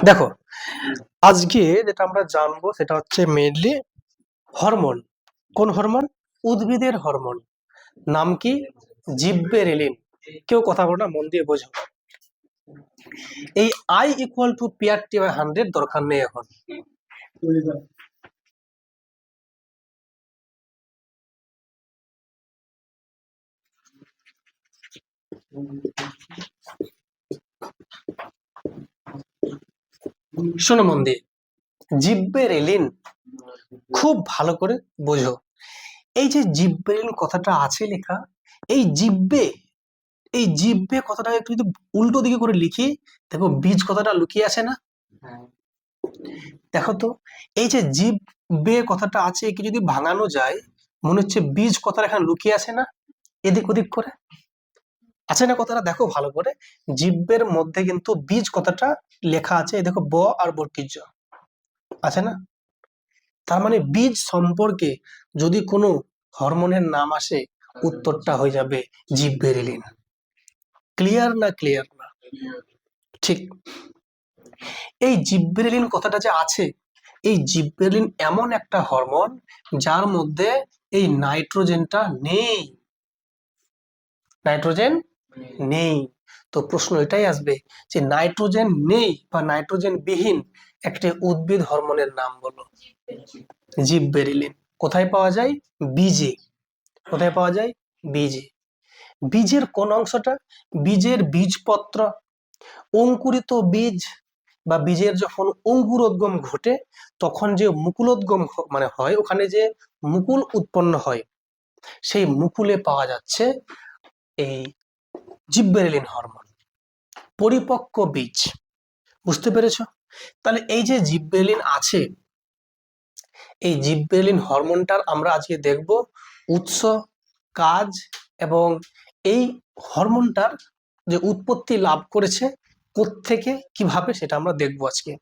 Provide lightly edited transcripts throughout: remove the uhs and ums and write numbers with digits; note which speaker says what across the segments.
Speaker 1: দেখো, আজকে যেটা আমরা জানবো সেটা হচ্ছে মেইনলি হরমোন। কোন হরমোন? উদ্ভিদের হরমোন। নাম কি? জিব্বেরেলিন। কেউ কথা বলো না, মন দিয়ে বোঝো। এই I = P/100 দরকার নেই এখন। শোনো মন দিয়ে, জিব্বেরেলিন খুব ভালো করে বোঝো। এই যে জিব্বেরেলিন কথাটা আছে লেখা, এই জিব্বে, এই জিব্বে কথাটাকে একটু যদি উল্টো দিকে করে লিখি, দেখো বীজ কথাটা লুকিয়ে আছে না? দেখো তো, এই যে জিব্বে কথাটা আছে, একে যদি ভাঙানো যায়, মনে হচ্ছে বীজ কথাটা এখানে লুকিয়ে আছে না, এদিক ওদিক করে আছে না কথাটা? দেখো ভালো করে, জিব্বের মধ্যে কিন্তু বীজ কথাটা লেখা আছে। এই দেখো ব আর বর্গীয় আছে না? তার মানে বীজ সম্পর্কে যদি কোনো হরমোনের নাম আসে, উত্তরটা হয়ে যাবে জিব্বেরেলিন। ক্লিয়ার না? ক্লিয়ার না? ঠিক। এই জিব্বেরেলিন কথাটা যে আছে, এই জিব্বেরেলিন এমন একটা হরমোন যার মধ্যে এই নাইট্রোজেনটা নেই। নাইট্রোজেন নেই। তো প্রশ্ন এটাই আসবে যে নাইট্রোজেন নেই বা নাইট্রোজেন বিহীন একটি উদ্ভিদ হরমোনের নাম বলো। জিব্বেরেলিন কোথায় পাওয়া যায়? বীজে। কোথায় পাওয়া যায়? বীজে। বীজের কোন অংশটা? বীজের বীজপত্র, অঙ্কুরিত বীজ বা বীজের যখন অঙ্কুরোদ্গম ঘটে, তখন যে মুকুলোদ্গম মানে হয়, ওখানে যে মুকুল উৎপন্ন হয়, সেই মুকুলে পাওয়া যাচ্ছে এই জিব্বেরেলিন হরমোন। পরিপক্ক বীজ। বুঝতে পেরেছো? তাহলে এই যে জিব্বেরেলিন আছে, এই জিব্বেরেলিন হরমোনটার আমরা আজকে দেখব উৎস, কাজ এবং এই হরমোনটার যে উৎপত্তি লাভ করেছে কোত্থেকে, কিভাবে, সেটা আমরা দেখবো আজকে।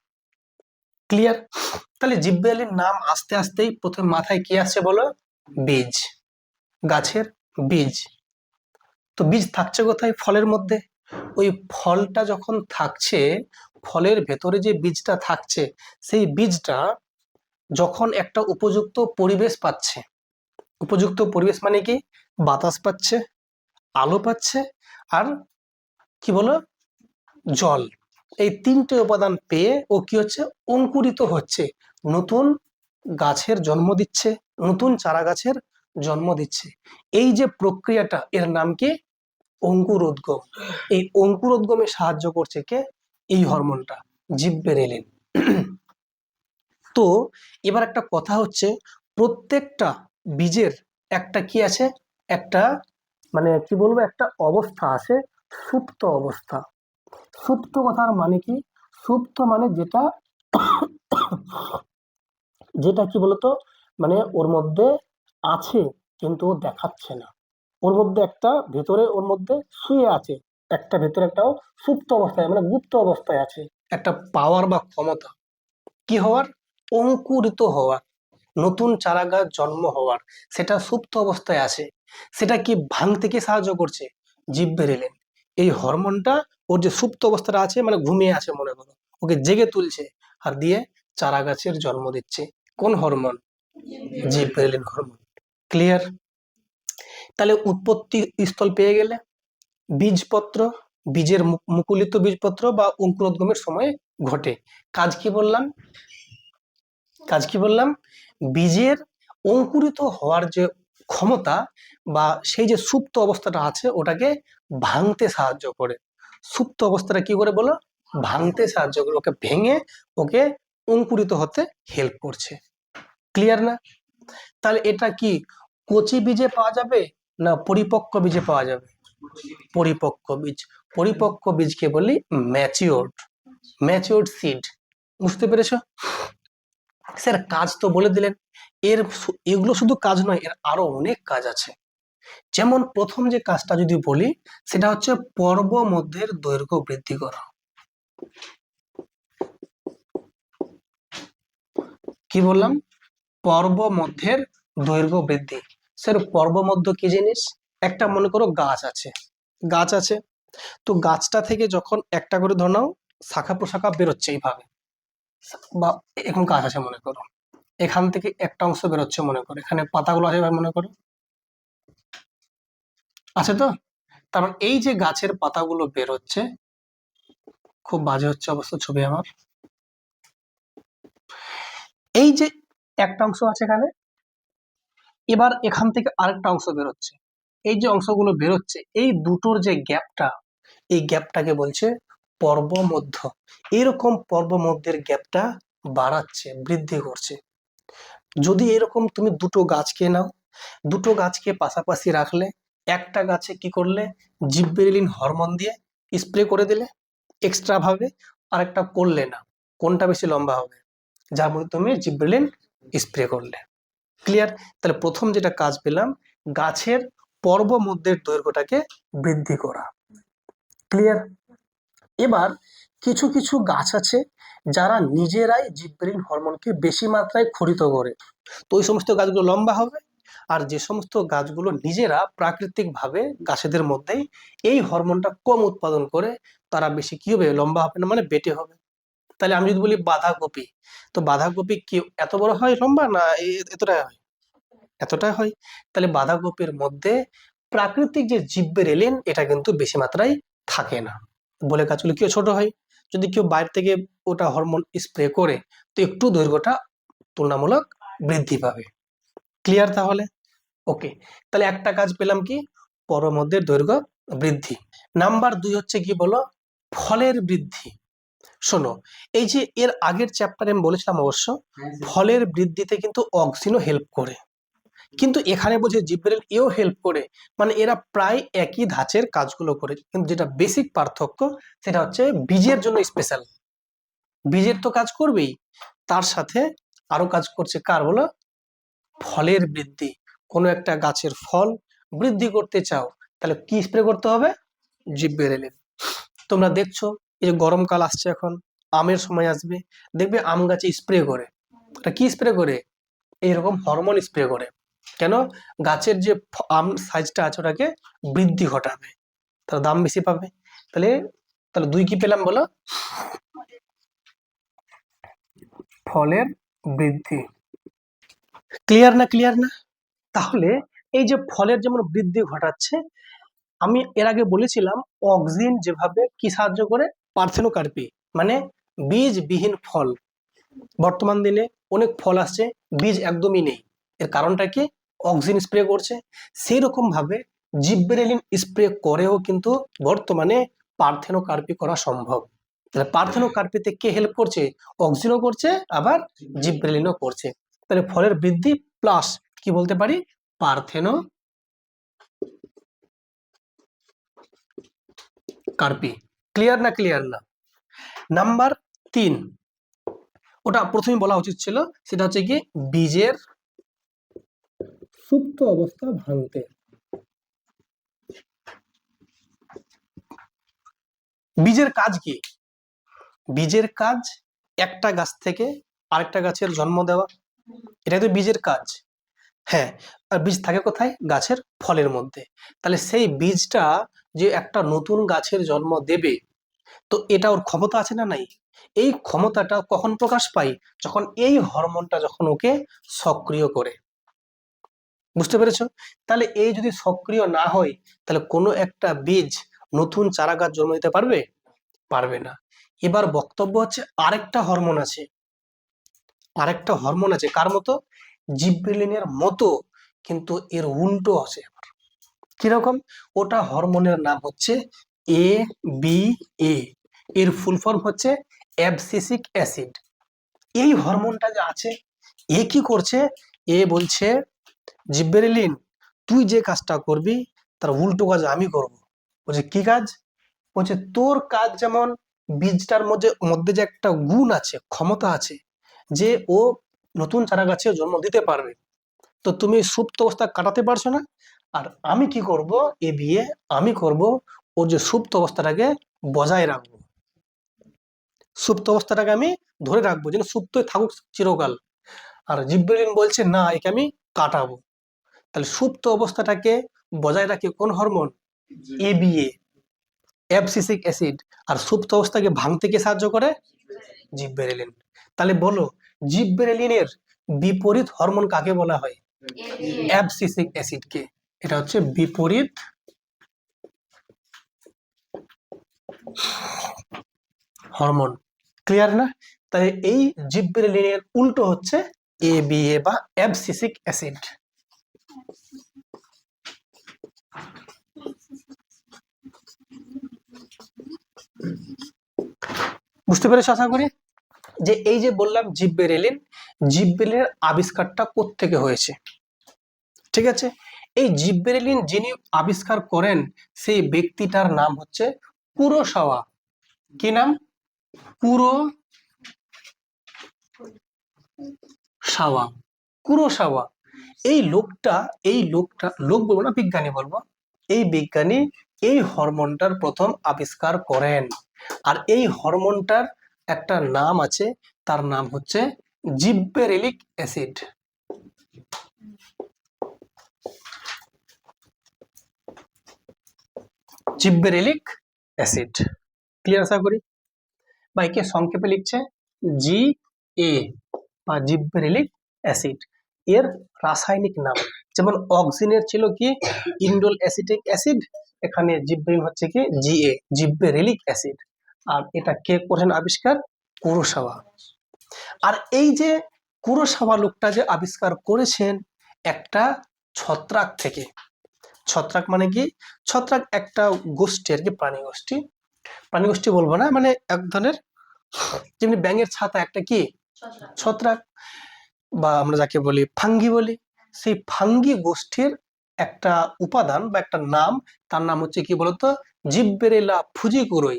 Speaker 1: ক্লিয়ার? তাহলে জিব্বেরেলিন নাম আস্তে আস্তেই প্রথম মাথায় কি আসছে বলো? বীজ, গাছের বীজ। তো বীজ থাকছে কোথায়? ফলের মধ্যে। ওই ফলটা যখন থাকছে, ফলের ভেতরে যে বীজটা থাকছে, সেই বীজটা যখন একটা উপযুক্ত পরিবেশ পাচ্ছে, উপযুক্ত পরিবেশ মানে কি? বাতাস পাচ্ছে, আলো পাচ্ছে, আর কি বলো, জল। এই তিনটে উপাদান পেয়ে ও কি হচ্ছে? অঙ্কুরিত হচ্ছে, নতুন গাছের জন্ম দিচ্ছে, নতুন চারা গাছের জন্ম দিচ্ছে। এই যে প্রক্রিয়াটা, এর নাম কি? অঙ্কুরোদ্গম। এই অঙ্কুরোদ্গমে সাহায্য করছে কে? এই হরমোনটা, জিব্বেরেলিন। তো এবার একটা কথা হচ্ছে, প্রত্যেকটা বীজের একটা কি আছে? একটা মানে কি বলবো, একটা অবস্থা আছে, সুপ্ত অবস্থা। সুপ্ত কথার মানে কি? সুপ্ত মানে যেটা, যেটা কি বলতো, মানে ওর মধ্যে আছে কিন্তু ও দেখাচ্ছে না। ওর মধ্যে একটা ভেতরে, ওর মধ্যে শুয়ে আছে একটা, ভেতরে একটাও সুপ্ত অবস্থায় মানে গুপ্ত অবস্থায় আছে একটা পাওয়ার বা ক্ষমতা। কি হওয়ার? অঙ্কুরিত হওয়ার, নতুন চারা গাছ জন্ম হওয়ার, সেটা সুপ্ত অবস্থায় আছে। সেটা কি ভাঙতে কি সাহায্য করছে? জিব্বেরেলিন। এই হরমোনটা ওর যে সুপ্ত অবস্থাটা আছে, মানে ঘুমিয়ে আছে মনে করো, ওকে জেগে তুলছে আর দিয়ে চারা গাছের জন্ম দিচ্ছে। কোন হরমোন? Gibberellin hormone. ক্লিয়ার? তাহলে উৎপত্তি স্থল পেয়ে গেলে, বীজপত্র, বীজের মুকুলিত বীজপত্র বা অঙ্কুরোদ্গমের সময় ঘটে। কাজ কি বললাম? কাজ কি বললাম? বীজের অঙ্কুরিত হওয়ার যে ক্ষমতা বা সেই যে সুপ্ত অবস্থাটা আছে, ওটাকে ভাঙতে সাহায্য করে। সুপ্ত অবস্থাটা কি করে বলো? ভাঙতে সাহায্য করে, ওকে ভেঙে ওকে অঙ্কুরিত হতে হেল্প করছে। ক্লিয়ার না? তাহলে এটা কি কচি বীজে পাওয়া যাবে না পরিপক্ক বীজে পাওয়া যাবে? পরিপক্ক বীজ। পরিপক্ক বীজকে বলি ম্যাচিওর্ড, ম্যাচিওর্ড সিড। বুঝতে পেরেছো? স্যার কাজ তো বলে দিলেন। এগুলো শুধু কাজ নয়, এর আরো অনেক কাজ আছে। যেমন প্রথম যে কাজটা যদি বলি, সেটা হচ্ছে পর্ব মধ্যের দৈর্ঘ্য বৃদ্ধি করা। কি বললাম? পর্ব মধ্যের দৈর্ঘ্য বৃদ্ধি। স্যার পর্ব মধ্য কি জিনিস? একটা মনে করো গাছ আছে, গাছ আছে, তো গাছটা থেকে যখন একটা করে ধরে নাও শাখা প্রশাখা বেরোচ্ছে এইভাবে, বা এরকম গাছ আছে মনে করো, এখান থেকে একটা অংশ বেরোচ্ছে মনে করো, এখানে পাতাগুলো আছে এবার মনে করো, আছে তো? তার মানে এই যে গাছের পাতাগুলো বেরোচ্ছে, খুব বাজে হচ্ছে অবশ্য ছবি আমার, এই যে একটা অংশ আছে এখানে, এবার এখান থেকে আরেকটা অংশ বেরোচ্ছে, এই যে অংশগুলো বেরোচ্ছে এই দুটোর যে গ্যাপটা, এই গ্যাপটাকে বলছে পর্ব মধ্য। এরকম পর্ব মধ্যের গ্যাপটা বাড়াচ্ছে, বৃদ্ধি করছে। যদি এরকম তুমি দুটো গাছকে নাও, দুটো গাছকে পাশাপাশি রাখলে, একটা গাছে কি করলে, জিব্বেরেলিন হরমোন দিয়ে স্প্রে করে দিলে এক্সট্রা ভাবে, আর একটা করলে না, কোনটা বেশি লম্বা হবে? যার মধ্যে তুমি জিব্বেরেলিন স্প্রে করলে। ক্লিয়ার? তাহলে প্রথম যেটা কাজ পেলাম, গাছের পর্ব মধ্যের দৈর্ঘ্যটাকে বৃদ্ধি করা। ক্লিয়ার? এবার কিছু কিছু গাছ আছে যারা নিজেরাই জিব্বেরেলিন হরমোনকে বেশি মাত্রায় খরিত করে, তো ওই সমস্ত গাছগুলো লম্বা হবে। আর যে সমস্ত গাছগুলো নিজেরা প্রাকৃতিক ভাবে গাছেদের মধ্যেই এই হরমোনটা কম উৎপাদন করে, তারা বেশি কি হবে, লম্বা হবে না, মানে বেটে হবে। তাহলে আমি যদি বলি বাঁধাকপি, তো বাঁধাকপি কি এত বড় হয় লম্বা, না এতটা হয়? এতটা হয়। তাহলে বাঁধাকপির মধ্যে প্রাকৃতিক যে জিব্বেরেলিন এটা কিন্তু বেশি মাত্রায় থাকে না, বলে গাছগুলো কেউ ছোট হয়। যদি কেউ বাইরে থেকে ওটা হরমোন স্প্রে করে, তো একটু দৈর্ঘ্যটা তুলনামূলক বৃদ্ধি পাবে। ক্লিয়ার তাহলে? ওকে, তাহলে একটা কাজ পেলাম কি, পরমধ্যের দৈর্ঘ্য বৃদ্ধি। নাম্বার 2 হচ্ছে কি বলো, ফলের বৃদ্ধি। শোনো, এই যে এর আগের চ্যাপ্টারে আমি বলেছিলাম অবশ্য, ফলের বৃদ্ধিতে কিন্তু অক্সিনও হেল্প করে, কিন্তু এখানে বলছে জিব্রেল এও হেল্প করে, মানে এরা প্রায় একই ধাঁচের কাজগুলো করে, কিন্তু যেটা বেসিক পার্থক্য সেটা হচ্ছে বীজের জন্য স্পেশাল। বীজের তো কাজ করবেই, তার সাথে আরো কাজ করছে কার বলো, ফলের বৃদ্ধি। কোনো একটা গাছের ফল বৃদ্ধি করতে চাও, তাহলে কি স্প্রে করতে হবে, জিব্রেরেলিন। তোমরা দেখছো এই যে গরমকাল আসছে, এখন আমের সময় আসবে, দেখবে আম গাছে স্প্রে করে, এটা কি স্প্রে করে, এইরকম হরমোন স্প্রে করে। কেন? গাছের যে আম সাইজটা আছে ওটাকে বৃদ্ধি ঘটাবে, তাহলে দাম বেশি পাবে। তাহলে তাহলে 2 কি পেলাম বলো, ফলের বৃদ্ধি। ক্লিয়ার না? ক্লিয়ার না? তাহলে এই যে ফলের যেমন বৃদ্ধি ঘটাচ্ছে, আমি এর আগে বলেছিলাম অক্সিন যেভাবে কি সাহায্য করে, পার্থেনোকার্পি, মানে বীজবিহীন ফল। বর্তমান দিনে অনেক ফল আসছে বীজ একদমই নেই, এর কারণটা কি, অক্সিন স্প্রে করছে। সেই রকম ভাবে জিব্বেরেলিন স্প্রে করেও কিন্তু বর্তমানে পার্থেনোকার্পি করা সম্ভব। তাহলে পার্থেনোকার্পিতে কে হেল্প করছে, অক্সিনও করছে, আবার জিব্বেরেলিনও করছে। তাহলে ফলের বৃদ্ধি প্লাস কি বলতে পারি, পার্থেনো কার্পি। ক্লিয়ার না? ক্লিয়ার না? নাম্বার 3, ওটা প্রথমে বলা উচিত ছিল, সেটা হচ্ছে কি বীজের সুপ্ত অবস্থা ভাঙতে। বীজের কাজ কি? বীজের কাজ একটা গাছ থেকে আরেকটা গাছের জন্ম দেওয়া, এটাই তো বীজের কাজ। হ্যাঁ, আর বীজ থাকে কোথায়, গাছের ফলের মধ্যে। তাহলে সেই বীজটা যে একটা নতুন গাছের জন্ম দেবে, তো এটা ওর ক্ষমতা আছে না নাই? এই ক্ষমতাটা কখন প্রকাশ পায়, যখন এই হরমোনটা যখন ওকে সক্রিয় করে। বুঝতে পেরেছো? তাহলে এই যদি সক্রিয় না হয়, তাহলে কোনো একটা বীজ নতুন চারা গাছ জন্ম দিতে পারবে? পারবে না। এবার বক্তব্য হচ্ছে আরেকটা হরমোন আছে কার মতো, জিব্রেলিনের মতো, কিন্তু এর উল্টো আছে। কিরকম? ওটা হরমোনের নাম হচ্ছে এ বি এ, এর ফুল ফর্ম হচ্ছে অ্যাবসিসিক অ্যাসিড। এই হরমোনটা যে আছে, এ কি করছে, এ বলছে জিব্রেলিন তুই যে কাজটা করবি তার উল্টো কাজ আমি করব। বলছে কি কাজ? বলছে তোর কাজ যেমন বীজটার মধ্যে মধ্যে যে একটা গুণ আছে, ক্ষমতা আছে, যে ও নতুন চারা গাছে জন্ম দিতে পারবে, তো তুমি সুপ্ত অবস্থা কাটাতে পারছো না, আর আমি কি করব, এ বিয়ে আমি করব, ওর যে সুপ্ত অবস্থাটাকে বজায় রাখবো, সুপ্ত অবস্থাটাকে আমি ধরে রাখবো, যেন সুপ্তই থাকুক চিরকাল। আর জিব্রেলিন বলছে না, একে আমি কাটাবো। তাহলে সুপ্ত অবস্থাটাকে বজায় রাখে কোন হরমোন, এবিএ। Abscisic acid. আর সুপ্ত অবস্থাকে ভাঙতে কে সাহায্য করে? জিববেরেলিন। তাহলে বলো, জিববেরেলিনের বিপরীত হরমোন কাকে বলা হয়? অ্যাবসিসিক অ্যাসিডকে। এটা হচ্ছে বিপরীত হরমোন। ক্লিয়ার না? তাই এই জিববেরেলিনের উল্টো হচ্ছে এবিএ বা অ্যাবসিসিক অ্যাসিড। বুঝতে পেরেছো আশা করি? যে এই যে বললাম জিববেরেলিন, জিববেরেলিনের আবিষ্কারটা কোত্থেকে হয়েছে? ঠিক আছে, এই জিববেরেলিন যিনি আবিষ্কার করেন সেই ব্যক্তিটার নাম হচ্ছে কুরোসাওয়া। কি নাম? কুরোসাওয়া। কুরোসাওয়া। এই লোকটা লোক বলবো না, বিজ্ঞানী বলবো। এই বিজ্ঞানী এই হরমোনটার প্রথম আবিষ্কার করেন। আর এই হরমোনটার একটা নাম আছে, তার নাম হচ্ছে জিববেরেলিক অ্যাসিড। জিববেরেলিক অ্যাসিড। ক্লিয়ার আশা করি? বা একে সংক্ষেপে লিখছে জি এ বা জিববেরেলিক অ্যাসিড। এর রাসায়নিক নাম, যেমন অক্সিনের ছিল কি ইন্ডোল অ্যাসিটিক অ্যাসিড, এখানে জিববেরিন হচ্ছে কি জিএ, জিববেরেলিক অ্যাসিড। আর এটা কে করেন আবিষ্কার? কুরোসাওয়া। আর এই যে কুরোসাওয়া লোকটা যে আবিষ্কার করেছেন একটা ছত্রাক থেকে। ছত্রাক মানে কি? ছত্রাক একটা গোষ্ঠী আর কি, প্রাণী গোষ্ঠী। প্রাণী গোষ্ঠী বলবো না, মানে এক ধরনের, যেমনি ব্যাঙের ছাতা একটা কি ছত্রাক, বা আমরা যাকে বলি ফাঙ্গি বলি। সেই ফাঙ্গি গোষ্ঠীর একটা উপাদান বা একটা নাম, তার নাম হচ্ছে কি বলতো? জিববেরেলা ফুজিকুরোই।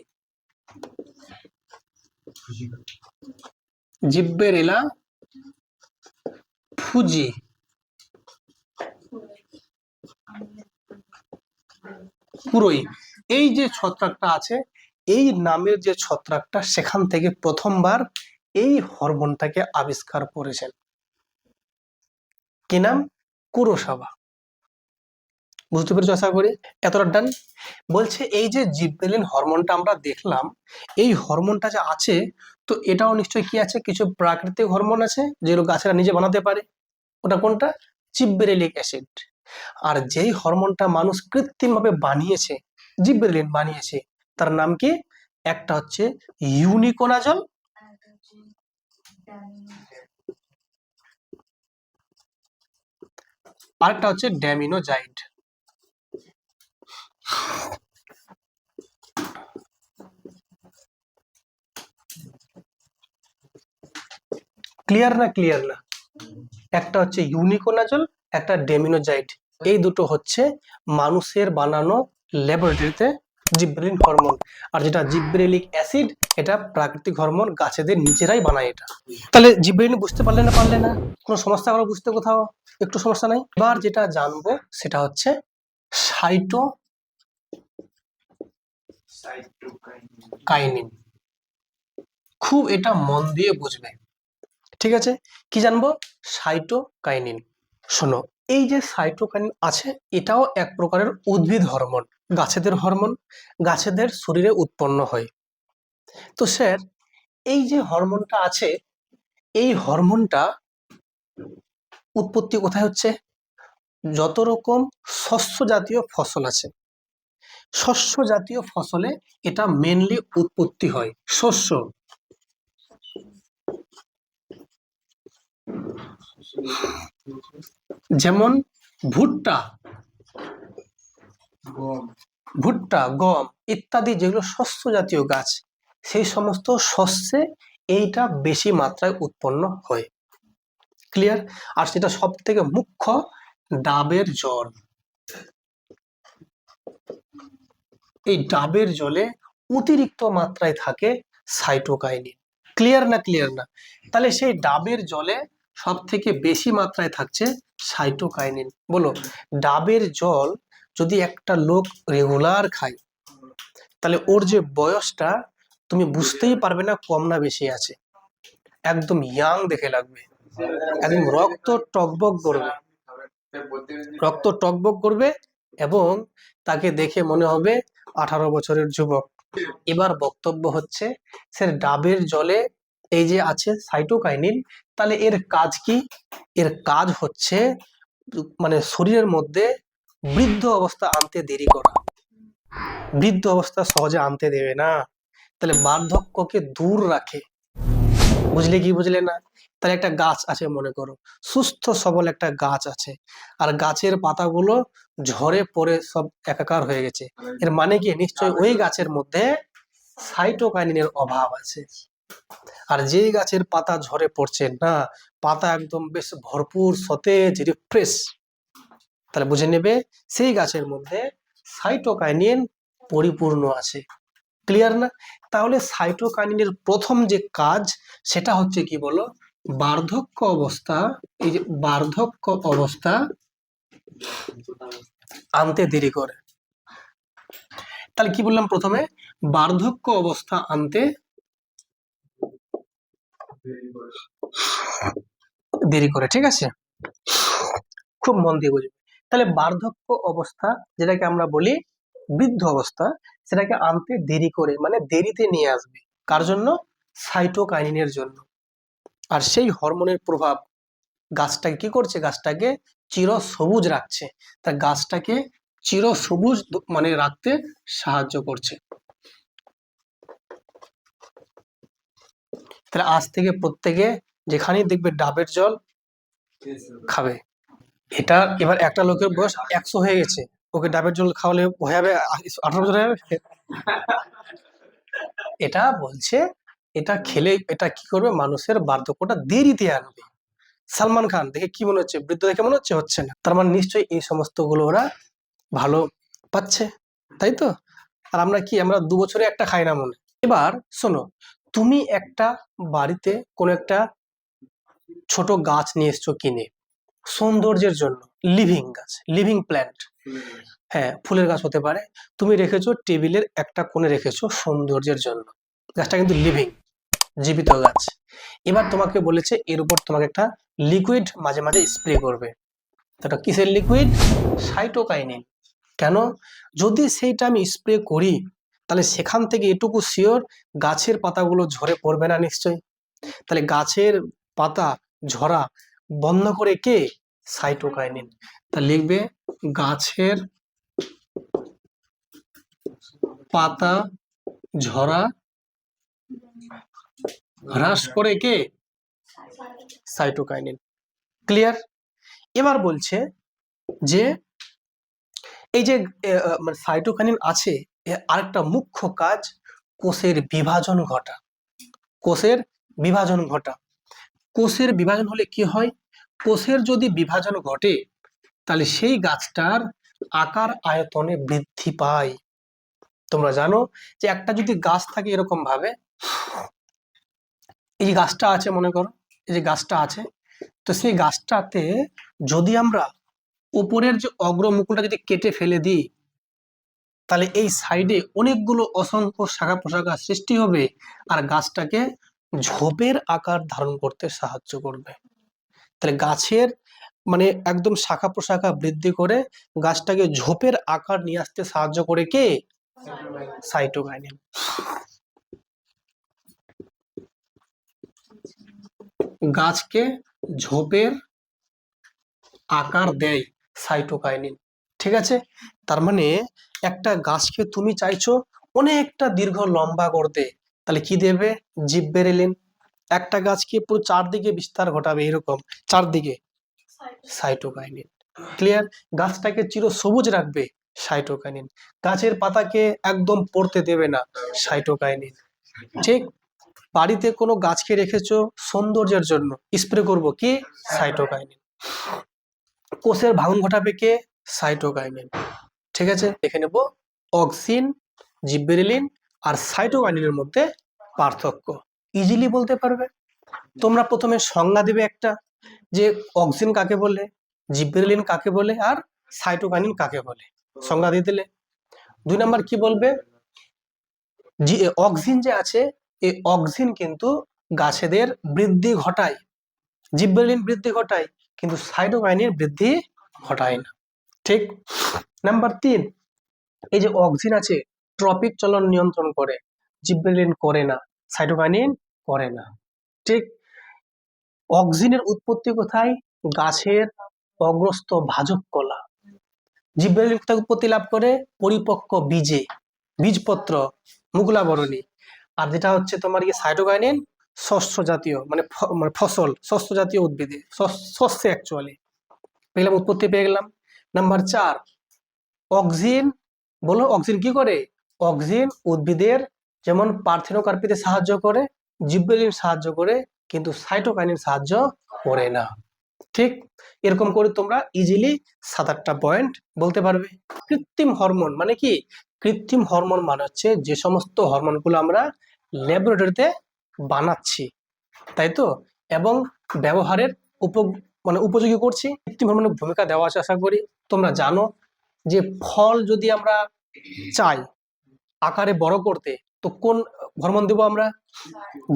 Speaker 1: জিববেরেলা ফুজি কুরোই। এই যে ছত্রাকটা আছে, এই নামের যে ছত্রাকটা, সেখান থেকে প্রথমবার এই হরমোনটাকে আবিষ্কার করেছেন। কি নাম? কুরোসাওয়া। বুঝতে পেরেছো আশা করি? এতটা ডান। বলছে এই যে জিববেরেলিন হরমোনটা আমরা দেখলাম, এই হরমোনটা যে আছে, তো এটাও নিশ্চয়ই কি আছে, কিছু প্রাকৃতিক হরমোন আছে যেগুলো গাছেরা নিজে বানাতে পারে। ওটা কোনটা? জিববেরেলিক অ্যাসিড। আর যেই হরমোনটা মানুষ কৃত্রিমভাবে বানিয়েছে, জিববেরেলিন বানিয়েছে, তার নাম কি? একটা হচ্ছে ইউনিকোনাজল, আরেকটা হচ্ছে ড্যামিনোজাইড। ক্লিয়ার না? ক্লিয়ার না? একটা হচ্ছে ইউনিকোনাজল, একটা ডেমিনোজাইড। এই দুটো হচ্ছে মানুষের বানানো ল্যাবরেটরিতে জিবরেলিন হরমোন। আর যেটা জিবরেলিক অ্যাসিড, এটা প্রাকৃতিক হরমোন, গাছেদের নিজেরাই বানায় এটা। তাহলে জিবরেলিন বুঝতে পারলে না পারলে না? কোনো সমস্যা হলো বুঝতে? কোথাও একটু সমস্যা নাই? এবার যেটা জানবো সেটা হচ্ছে সাইটোকাইনিন। খুব এটা মন দিয়ে বুঝবে। ঠিক আছে, কি জানবো? সাইটোকাইনিন। শোনো, এই যে সাইটোকাইনিন আছে, এটাও এক প্রকারের উদ্ভিদ হরমোন, গাছেদের হরমোন, গাছেদের শরীরে উৎপন্ন হয়। তো স্যার, এই যে হরমোনটা আছে, এই হরমোনটা উৎপত্তি কোথায় হচ্ছে? যত রকম শস্য জাতীয় ফসল আছে, শস্য জাতীয় ফসলে এটা মেনলি উৎপত্তি হয়। শস্য, যেমন ভুট্টা, ভুট্টা, গম ইত্যাদি যেগুলো শস্য জাতীয় গাছ, সেই সমস্ত শস্যে এইটা বেশি মাত্রায় উৎপন্ন হয়। ক্লিয়ার? আর সেটা সব থেকে মুখ্য ডাবের জল। এই ডাবের জলে অতিরিক্ত মাত্রায় থাকে সাইটোকাইনিন। ক্লিয়ার না? ক্লিয়ার না? তাহলে সেই ডাবের জলে সব থেকে বেশি মাত্রায় থাকছে সাইটোকাইনিন। বলো, ডাবের জল যদি একটা লোক রেগুলার খায়, তাহলে ওর যে বয়সটা তুমি বুঝতেই পারবে না কম না বেশি আছে। একদম ইয়াং দেখে লাগবে, একদম রক্ত টকবক করবে, রক্ত টকবক করবে, এবং তাকে দেখে মনে হবে 18 বছরের যুবক। এবার বক্তব্য হচ্ছে সে ডাবের জলে এই যে আছে সাইটোকাইনিন, তাহলে এর কাজ কি? এর কাজ হচ্ছে মানে শরীরের মধ্যে বৃদ্ধ অবস্থা আনতে দেরি করা। বৃদ্ধ অবস্থা সহজে আনতে দেবে না, তাহলে বার্ধক্যকে দূর রাখে। বুঝলে কি বুঝলে না? তাহলে একটা গাছ আছে মনে করো, সুস্থ সবল একটা গাছ আছে, আর গাছের পাতাগুলো ঝরে পড়ে সব একাকার হয়ে গেছে। এর মানে কি? নিশ্চয়ই ওই গাছের মধ্যে সাইটোকাইনিনের অভাব আছে। আর যেই গাছের পাতা ঝরে পড়ছে না, পাতা একদম বেশ ভরপুর সতেজ রিফ্রেশ, তাহলে বুঝে নেবে সেই গাছের মধ্যে সাইটোকাইনিন পরিপূর্ণ আছে। ক্লিয়ার না? তাহলে সাইটোকাইনিনের প্রথম যে কাজ সেটা হচ্ছে কি বলো? বার্ধক্য অবস্থা, এই যে বার্ধক্য অবস্থা আনতে দেরি করে। তাহলে কি বললাম প্রথমে? বার্ধক্য অবস্থা আনতে দেরি করে, ঠিক আছে? খুব মন দিয়ে বুঝবে। তাহলে বার্ধক্য অবস্থা যেটাকে আমরা বলি বৃদ্ধ অবস্থা, সেটাকে আনতে দেরি করে মানে দেরিতে নিয়ে আসবে। কার জন্য? সাইটোকাইনিনের জন্য। আর সেই হরমোনের প্রভাব গাছটাকে কি করছে? গাছটাকে চির সবুজ রাখছে। তা গাছটাকে চির সবুজ মানে রাখতে সাহায্য করছে। তাহলে আজ থেকে প্রত্যেকে যেখানেই দেখবে ডাবের জল খাবে। এটা এবার একটা লোকের বয়স 100 হয়ে গেছে, ওকে ডাবের জল খাওয়ালে হয়ে যাবে 18 বছর হয়ে যাবে? এটা বলছে এটা খেলে এটা কি করবে? মানুষের বার্ধক্যটা দেরিতে আনবে। সালমান খান দেখে কি মনে হচ্ছে? বৃদ্ধ দেখে মনে হচ্ছে? হচ্ছে না। তার মানে নিশ্চয়ই এই সমস্ত গুলো ওরা ভালো পাচ্ছে, তাই তো? আর আমরা কি? আমরা 2 বছরে একটা খাই না মনে। এবার শোনো, তুমি একটা বাড়িতে কোন একটা ছোট গাছ নিয়ে এসছো কিনে সৌন্দর্যের জন্য, লিভিং গাছ, লিভিং প্ল্যান্ট, হ্যাঁ ফুলের গাছ হতে পারে, তুমি রেখেছো টেবিলের একটা কোণে রেখেছো সৌন্দর্যের জন্য। গাছটা কিন্তু লিভিং, জীবিত গাছ। এবার তোমাকে বলেছে এর উপর তোমাকে একটা লিকুইড মাঝে মাঝে স্প্রে করবে। এটা কিসের লিকুইড? সাইটোকাইনিন। কেন? যদি সেইটা আমি স্প্রে করি তাহলে সেখান থেকে এটুকু শিওর গাছের পাতাগুলো ঝরে পড়বে না নিশ্চয়ই। তাহলে গাছের পাতা ঝরা বন্ধ করে কে? সাইটোকাইনিন। তা লিখবে গাছের পাতা ঝরা হ্রাস করে কে? সাইটোকাইনিন। ক্লিয়ার? এবার বলছে যে এই যে মানে সাইটোকাইনিন আছে, আরেকটা মুখ্য কাজ কোষের বিভাজন ঘটা। কোষের বিভাজন ঘটা। কোষের বিভাজন হলে কি হয়? কোষের যদি বিভাজন ঘটে তাহলে সেই গাছটার আকার আয়তনে বৃদ্ধি পায়। তোমরা জানো যে একটা যদি গাছ থাকে এরকম ভাবে, এই যে গাছটা আছে মনে করো, এই যে গাছটা আছে, তো সেই গাছটাতে যদি আমরা উপরের যে অগ্রমুকুলটা যদি কেটে ফেলে দিই তাহলে এই সাইডে অনেকগুলো অসংখ্য শাখা প্রশাখা সৃষ্টি হবে আর গাছটাকে ঝোপের আকার ধারণ করতে সাহায্য করবে। তাহলে গাছের মানে একদম শাখা প্রশাখা বৃদ্ধি করে গাছটাকে ঝোপের আকার নিয়ে আসতে সাহায্য করে কে? সাইটোকাইনিন। গাছকে ঝোপের আকার দেয় সাইটোকাইনিন, ঠিক আছে? তার মানে একটা গাছকে তুমি চাইছো অনেকটা দীর্ঘ লম্বা করতে, তাহলে কি দেবে? জিববেরেলিন। একটা গাছকে পুরো চারদিকে বিস্তার ঘটাবে এরকম চারদিকে, সাইটোকাইনিন। ক্লিয়ার? গাছটাকে চির সবুজ রাখবে, সাইটোকাইনিন। গাছের পাতাকে একদম পড়তে দেবে না, সাইটোকাইনিন। ঠিক? বাড়িতে কোনো গাছকে রেখেছো সৌন্দর্যের জন্য, স্প্রে করব কি? সাইটোকাইনিন। কোষের ভাঙন ঘটাবে কে? সাইটোকাইনিন। ঠিক আছে? দেখে নেব অক্সিন, জিববেরেলিন আর সাইটোকাইনিনের মধ্যে পার্থক্য। ইজিলি বলতে পারবে। তোমরা প্রথমে সংজ্ঞা দেবে একটা, যে অক্সিন কাকে বলে, জিববেরেলিন কাকে বলে আর সাইটোকাইনিন কাকে বলে, সংজ্ঞা দিয়ে দিলে। 2 নাম্বার কি বলবে? যে অক্সিন যে আছে, এই অক্সিন কিন্তু গাছেদের বৃদ্ধি ঘটায়, জিববেরেলিন বৃদ্ধি ঘটায়, কিন্তু সাইটোকাইনিন বৃদ্ধি ঘটায় না। ঠিক? নাম্বার 3, এই যে অক্সিন আছে ট্রপিক চলন নিয়ন্ত্রণ করে, জিবরেলিন করে না, সাইটোকাইনিন করে না। ঠিক, অক্সিনের উৎপত্তি কোথায়? গাছের অগ্রস্ত ভাজক কলা। জিবরেলিন কোথায় উৎপত্তি লাভ করে? পরিপক্ক বীজে, বীজপত্র, মুকুলাবরণী। আর যেটা হচ্ছে তোমার কি সাইটোকাইনিন, শস্য জাতীয় মানে ফসল, শস্য জাতীয় উদ্ভিদে, শস্যে অ্যাকচুয়ালি পেলাম, উৎপত্তি পেয়ে গেলাম। নাম্বার 4, অক্সিন, বলো অক্সিন কি করে? অক্সিন উদ্ভিদের যেমন পার্থেনোকার্পিতে সাহায্য করে, জিবরেলিন সাহায্য করে, কিন্তু সাইটোকাইনিন সাহায্য করে না। ঠিক, এরকম করে তোমরা ইজিলি 7-8টা পয়েন্ট বলতে পারবে। কৃত্রিম হরমোন মানে কি? কৃত্রিম হরমোন মানে হচ্ছে যে সমস্ত হরমোনগুলো আমরা ল্যাবরেটরিতে বানাচ্ছি, তাই তো, এবং ব্যবহারের উপযোগী করছি। কৃত্রিম হরমোনের ভূমিকা দেওয়া আছে আশা করি তোমরা জানো। যে ফল যদি আমরা চাই আকারে বড় করতে, তো কোন হরমোন দেবো আমরা?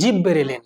Speaker 1: জিববেরেলিন।